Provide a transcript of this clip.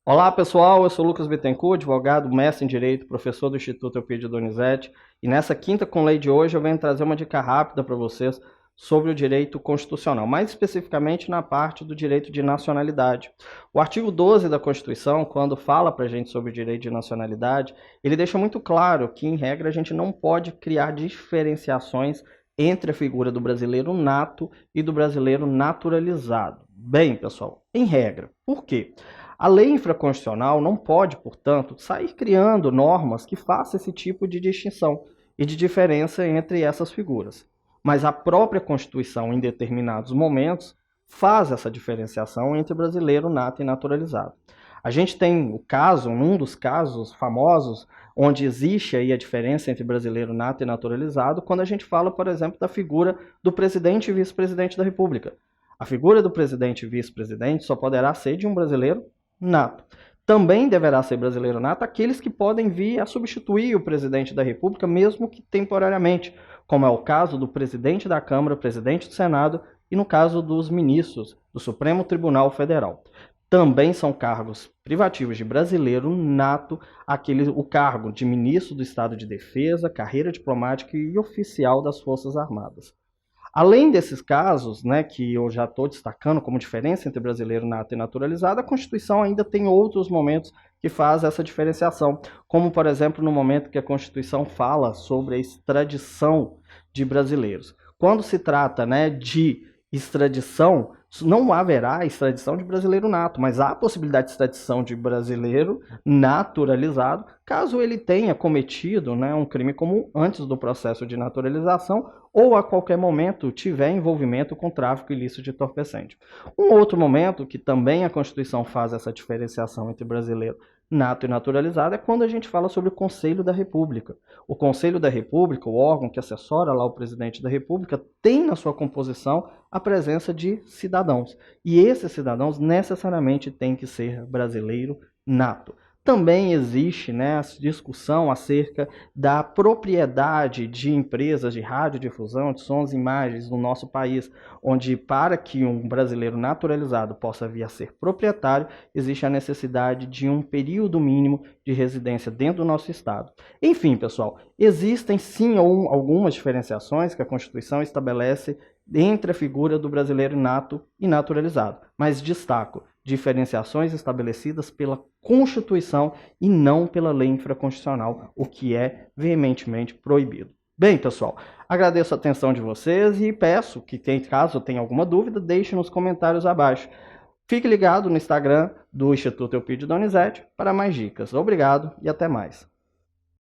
Olá pessoal, eu sou Lucas Bittencourt, advogado, mestre em Direito, professor do Instituto Euclides Donizete, e nessa quinta com lei de hoje eu venho trazer uma dica rápida para vocês sobre o direito constitucional, mais especificamente na parte do direito de nacionalidade. O artigo 12 da Constituição, quando fala para a gente sobre o direito de nacionalidade, ele deixa muito claro que, em regra, a gente não pode criar diferenciações entre a figura do brasileiro nato e do brasileiro naturalizado. Bem, pessoal, em regra. Por quê? A lei infraconstitucional não pode, portanto, sair criando normas que façam esse tipo de distinção e de diferença entre essas figuras. Mas a própria Constituição, em determinados momentos, faz essa diferenciação entre brasileiro nato e naturalizado. A gente tem o caso, um dos casos famosos, onde existe aí a diferença entre brasileiro nato e naturalizado, quando a gente fala, por exemplo, da figura do presidente e vice-presidente da República. A figura do presidente e vice-presidente só poderá ser de um brasileiro nato. Também deverá ser brasileiro nato aqueles que podem vir a substituir o presidente da República, mesmo que temporariamente, como é o caso do presidente da Câmara, presidente do Senado e no caso dos ministros do Supremo Tribunal Federal. Também são cargos privativos de brasileiro nato, o cargo de ministro do Estado de Defesa, carreira diplomática e oficial das Forças Armadas. Além desses casos, né, que eu já estou destacando como diferença entre brasileiro nato e naturalizado, a Constituição ainda tem outros momentos que faz essa diferenciação, como, por exemplo, no momento que a Constituição fala sobre a extradição de brasileiros. Quando se trata, né, de extradição, não haverá extradição de brasileiro nato, mas há a possibilidade de extradição de brasileiro naturalizado, caso ele tenha cometido, né, um crime comum antes do processo de naturalização ou a qualquer momento tiver envolvimento com tráfico ilícito de entorpecente. Um outro momento que também a Constituição faz essa diferenciação entre brasileiro nato e naturalizado é quando a gente fala sobre o Conselho da República. O Conselho da República, o órgão que assessora lá o presidente da República, tem na sua composição a presença de cidadãos. E esses cidadãos necessariamente têm que ser brasileiro nato. Também existe, né, a discussão acerca da propriedade de empresas de radiodifusão, de sons e imagens no nosso país, onde para que um brasileiro naturalizado possa vir a ser proprietário, existe a necessidade de um período mínimo de residência dentro do nosso estado. Enfim, pessoal, existem sim algumas diferenciações que a Constituição estabelece entre a figura do brasileiro nato e naturalizado, mas destaco diferenciações estabelecidas pela Constituição e não pela lei infraconstitucional, o que é veementemente proibido. Bem, pessoal, agradeço a atenção de vocês e peço que, caso tenha alguma dúvida, deixe nos comentários abaixo. Fique ligado no Instagram do Instituto Euclides Donizete para mais dicas. Obrigado e até mais.